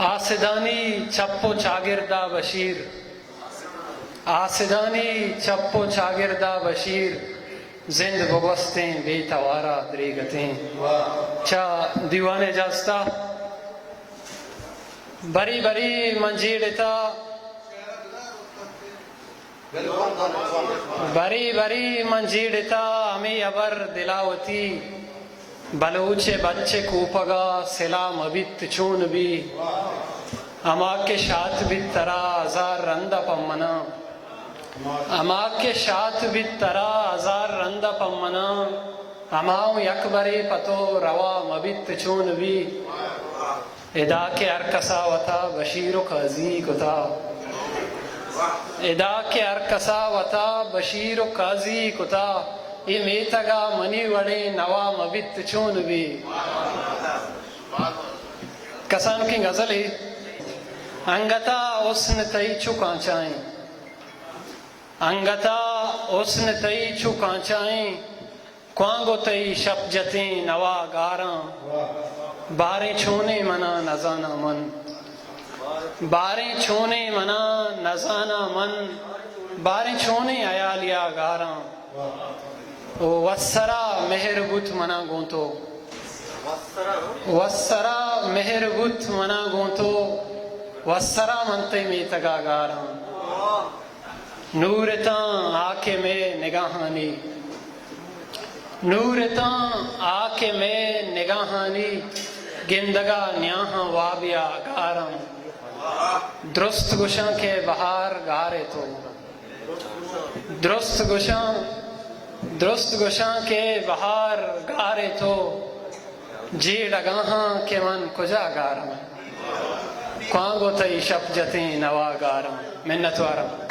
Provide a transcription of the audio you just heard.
آسدانی چپو چاگردہ بشیر آسدانی چپو چاگردہ بشیر زند بگستیں بے توارا دریگتیں چا دیوان جاستا بری بری منجیڑتا بری بری منجیڑتا ہمیں ابر دلاوتی بلوچ بچے کوپگا سلام ابت چون بھی اما کے شات بیت ترا ہزار رندہ پمنا اما کے شات بیت ترا ہزار رندہ پمنا اماؤں یکبری پتو روا مبت چون بھی ادا کے ارکسا وتا بشیر و قاضی کتا ادا کے ارکسا وتا بشیر و قاضی کتا یہ میتگا منی وڑے نوا مبت چون بھی کسان کی غزل ہے انگتا حسن تئی چھو کانچائیں انگتا حسن تئی چھو کانچائیں کوانگو تئی شپ جتیں نوا گاراں باریں چھونے منا نزانا من باریں چھونے منا نزانا من باریں چھونے عیالیا گاراں وسرا مہر بت منا گونتو وسرا مہر بت منا گونتو وسرا منتے میں تگا گاراں نورتاں آکے میں نگاہانی نورتاں آکے میں نگاہانی گندگا نیاہاں وابیا گاراں درست گشاں کے بہار گارے تو درست گشاں کے بہار گارے تو جیڑ گاہاں کے من کجا گاراں کوانگو تئی شپ جتیں نوا گاراں منت وارم